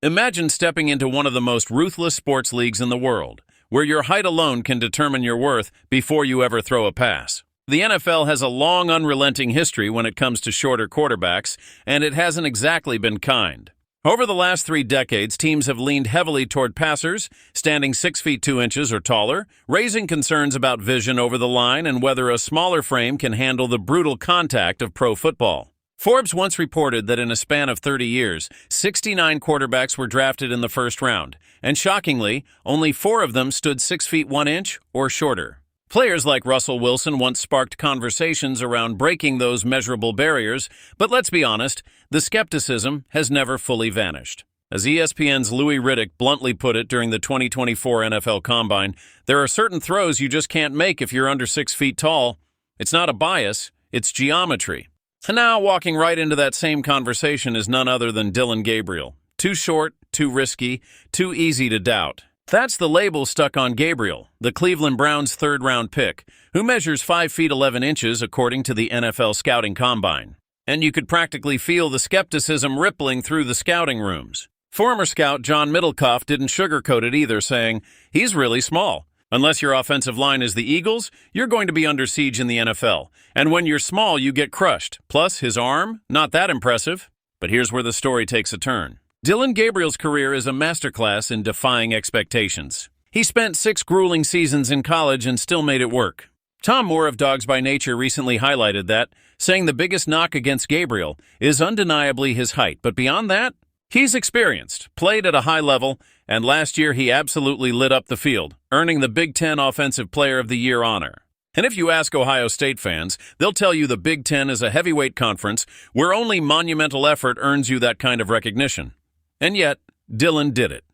Imagine stepping into one of the most ruthless sports leagues in the world, where your height alone can determine your worth before you ever throw a pass. The NFL has a long, unrelenting history when it comes to shorter quarterbacks, and it hasn't exactly been kind. Over the last 3 decades, teams have leaned heavily toward passers, standing 6 feet 2 inches or taller, raising concerns about vision over the line and whether a smaller frame can handle the brutal contact of pro football. Forbes once reported that in a span of 30 years, 69 quarterbacks were drafted in the first round, and shockingly, only 4 of them stood 6 feet 1 inch or shorter. Players like Russell Wilson once sparked conversations around breaking those measurable barriers, but let's be honest, the skepticism has never fully vanished. As ESPN's Louis Riddick bluntly put it during the 2024 NFL Combine, there are certain throws you just can't make if you're under 6 feet tall. It's not a bias, it's geometry. And now, walking right into that same conversation is none other than Dillon Gabriel. Too short, too risky, too easy to doubt. That's the label stuck on Gabriel, the Cleveland Browns' third-round pick, who measures 5 feet 11 inches according to the NFL Scouting Combine. And you could practically feel the skepticism rippling through the scouting rooms. Former scout John Middlecoff didn't sugarcoat it either, saying, "He's really small. Unless your offensive line is the Eagles, you're going to be under siege in the NFL. And when you're small, you get crushed. Plus, his arm, not that impressive." But here's where the story takes a turn. Dillon Gabriel's career is a masterclass in defying expectations. He spent 6 grueling seasons in college and still made it work. Tom Moore of Dogs by Nature recently highlighted that, saying the biggest knock against Gabriel is undeniably his height, but beyond that, he's experienced, played at a high level, and last year he absolutely lit up the field, earning the Big Ten Offensive Player of the Year honor. And if you ask Ohio State fans, they'll tell you the Big Ten is a heavyweight conference where only monumental effort earns you that kind of recognition. And yet, Dillon did it.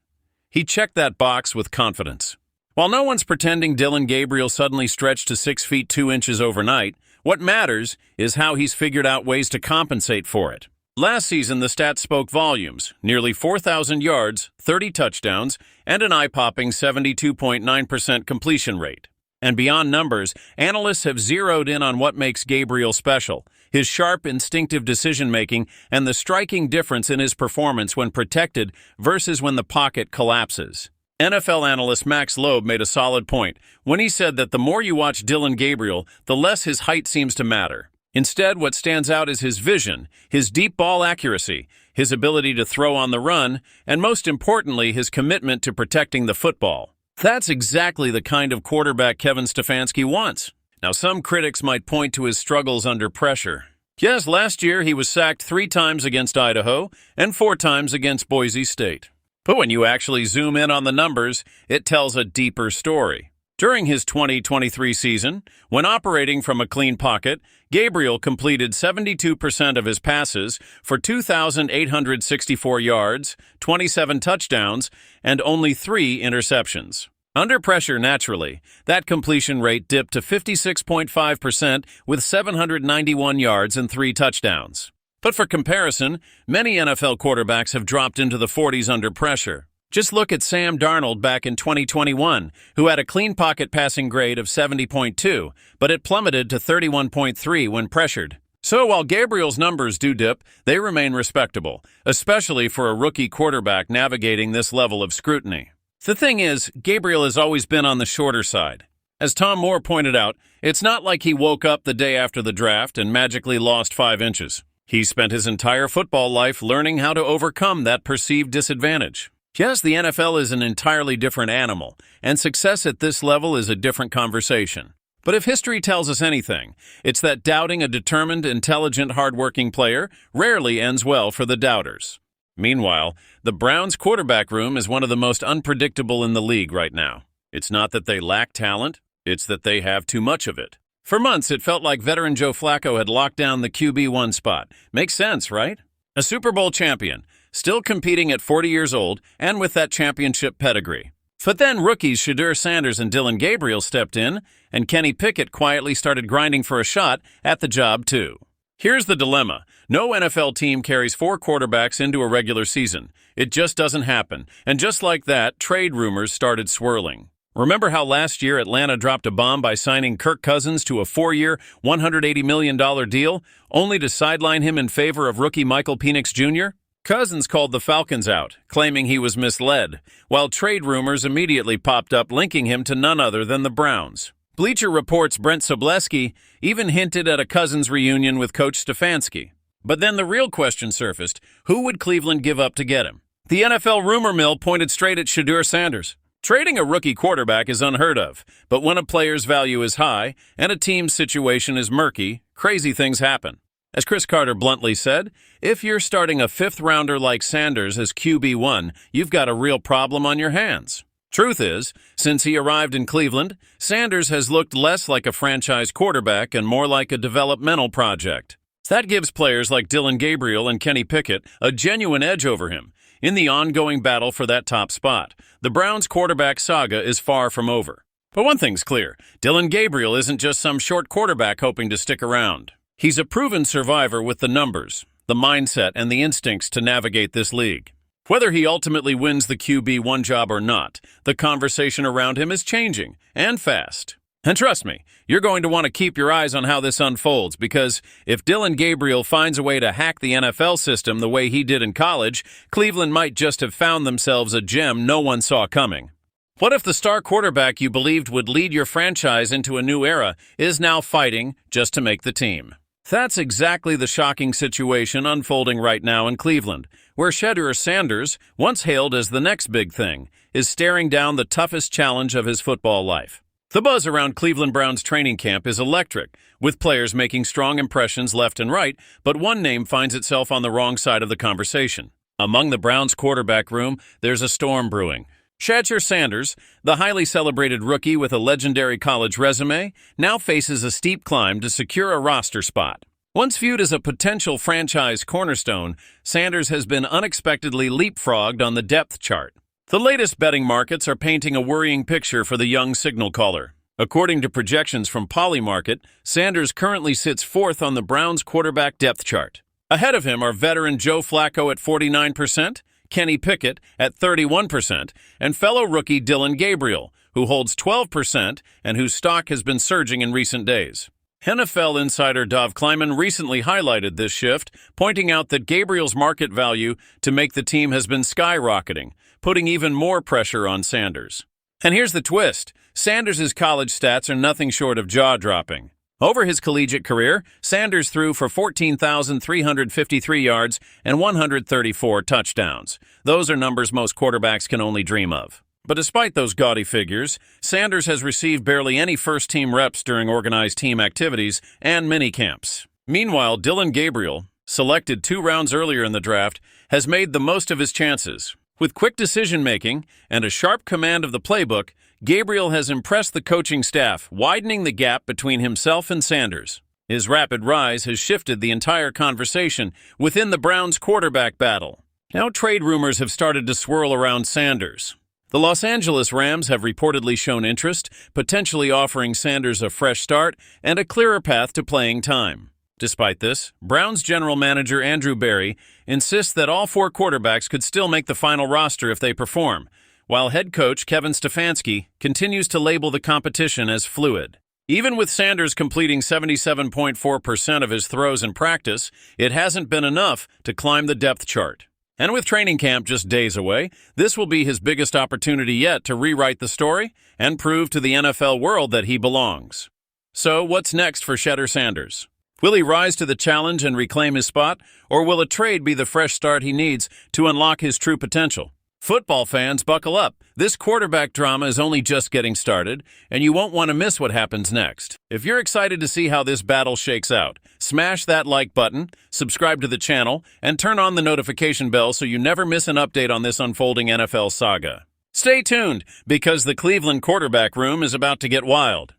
He checked that box with confidence. While no one's pretending Dillon Gabriel suddenly stretched to 6 feet 2 inches overnight, what matters is how he's figured out ways to compensate for it. Last season, the stats spoke volumes: nearly 4,000 yards, 30 touchdowns, and an eye-popping 72.9% completion rate. And beyond numbers, analysts have zeroed in on what makes Gabriel special: his sharp, instinctive decision-making and the striking difference in his performance when protected versus when the pocket collapses. NFL analyst Max Loeb made a solid point when he said that the more you watch Dillon Gabriel, the less his height seems to matter. Instead, what stands out is his vision, his deep ball accuracy, his ability to throw on the run, and most importantly, his commitment to protecting the football. That's exactly the kind of quarterback Kevin Stefanski wants. Now, some critics might point to his struggles under pressure. Yes, last year he was sacked 3 times against Idaho and 4 times against Boise State. But when you actually zoom in on the numbers, it tells a deeper story. During his 2023 season, when operating from a clean pocket, Gabriel completed 72% of his passes for 2,864 yards, 27 touchdowns, and only 3 interceptions. Under pressure, naturally, that completion rate dipped to 56.5% with 791 yards and 3 touchdowns. But for comparison, many NFL quarterbacks have dropped into the 40s under pressure. Just look at Sam Darnold back in 2021, who had a clean pocket passing grade of 70.2, but it plummeted to 31.3 when pressured. So while Gabriel's numbers do dip, they remain respectable, especially for a rookie quarterback navigating this level of scrutiny. The thing is, Gabriel has always been on the shorter side. As Tom Moore pointed out, it's not like he woke up the day after the draft and magically lost 5 inches. He spent his entire football life learning how to overcome that perceived disadvantage. Yes, the NFL is an entirely different animal, and success at this level is a different conversation. But if history tells us anything, it's that doubting a determined, intelligent, hardworking player rarely ends well for the doubters. Meanwhile, the Browns' quarterback room is one of the most unpredictable in the league right now. It's not that they lack talent, it's that they have too much of it. For months, it felt like veteran Joe Flacco had locked down the QB1 spot. Makes sense, right? A Super Bowl champion, still competing at 40 years old, and with that championship pedigree. But then rookies Shedeur Sanders and Dillon Gabriel stepped in, and Kenny Pickett quietly started grinding for a shot at the job too. Here's the dilemma. No NFL team carries 4 quarterbacks into a regular season. It just doesn't happen. And just like that, trade rumors started swirling. Remember how last year Atlanta dropped a bomb by signing Kirk Cousins to a 4-year, $180 million deal, only to sideline him in favor of rookie Michael Penix Jr.? Cousins called the Falcons out, claiming he was misled, while trade rumors immediately popped up linking him to none other than the Browns. Bleacher Report's Brent Sobleski even hinted at a Cousins reunion with Coach Stefanski. But then the real question surfaced: who would Cleveland give up to get him? The NFL rumor mill pointed straight at Shedeur Sanders. Trading a rookie quarterback is unheard of, but when a player's value is high and a team's situation is murky, crazy things happen. As Chris Carter bluntly said, if you're starting a fifth-rounder like Sanders as QB1, you've got a real problem on your hands. Truth is, since he arrived in Cleveland, Sanders has looked less like a franchise quarterback and more like a developmental project. That gives players like Dillon Gabriel and Kenny Pickett a genuine edge over him in the ongoing battle for that top spot. The Browns' quarterback saga is far from over. But one thing's clear: Dillon Gabriel isn't just some short quarterback hoping to stick around. He's a proven survivor with the numbers, the mindset, and the instincts to navigate this league. Whether he ultimately wins the QB1 job or not, the conversation around him is changing, and fast. And trust me, you're going to want to keep your eyes on how this unfolds, because if Dillon Gabriel finds a way to hack the NFL system the way he did in college, Cleveland might just have found themselves a gem no one saw coming. What if the star quarterback you believed would lead your franchise into a new era is now fighting just to make the team? That's exactly the shocking situation unfolding right now in Cleveland, where Shedeur Sanders, once hailed as the next big thing, is staring down the toughest challenge of his football life. The buzz around Cleveland Browns training camp is electric, with players making strong impressions left and right, but one name finds itself on the wrong side of the conversation. Among the Browns quarterback room, there's a storm brewing. Shedeur Sanders, the highly celebrated rookie with a legendary college resume, now faces a steep climb to secure a roster spot. Once viewed as a potential franchise cornerstone, Sanders has been unexpectedly leapfrogged on the depth chart. The latest betting markets are painting a worrying picture for the young signal caller. According to projections from Polymarket, Sanders currently sits fourth on the Browns quarterback depth chart. Ahead of him are veteran Joe Flacco at 49%, Kenny Pickett at 31%, and fellow rookie Dillon Gabriel, who holds 12% and whose stock has been surging in recent days. NFL insider Dov Kleiman recently highlighted this shift, pointing out that Gabriel's market value to make the team has been skyrocketing, putting even more pressure on Sanders. And here's the twist: Sanders' college stats are nothing short of jaw-dropping. Over his collegiate career, Sanders threw for 14,353 yards and 134 touchdowns. Those are numbers most quarterbacks can only dream of. But despite those gaudy figures, Sanders has received barely any first-team reps during organized team activities and minicamps. Meanwhile, Dillon Gabriel, selected 2 rounds earlier in the draft, has made the most of his chances. With quick decision-making and a sharp command of the playbook, Gabriel has impressed the coaching staff, widening the gap between himself and Sanders. His rapid rise has shifted the entire conversation within the Browns' quarterback battle. Now trade rumors have started to swirl around Sanders. The Los Angeles Rams have reportedly shown interest, potentially offering Sanders a fresh start and a clearer path to playing time. Despite this, Browns general manager Andrew Berry insists that all 4 quarterbacks could still make the final roster if they perform, while head coach Kevin Stefanski continues to label the competition as fluid. Even with Sanders completing 77.4% of his throws in practice, it hasn't been enough to climb the depth chart. And with training camp just days away, this will be his biggest opportunity yet to rewrite the story and prove to the NFL world that he belongs. So what's next for Shedeur Sanders? Will he rise to the challenge and reclaim his spot, or will a trade be the fresh start he needs to unlock his true potential? Football fans, buckle up. This quarterback drama is only just getting started, and you won't want to miss what happens next. If you're excited to see how this battle shakes out, smash that like button, subscribe to the channel, and turn on the notification bell so you never miss an update on this unfolding NFL saga. Stay tuned, because the Cleveland quarterback room is about to get wild.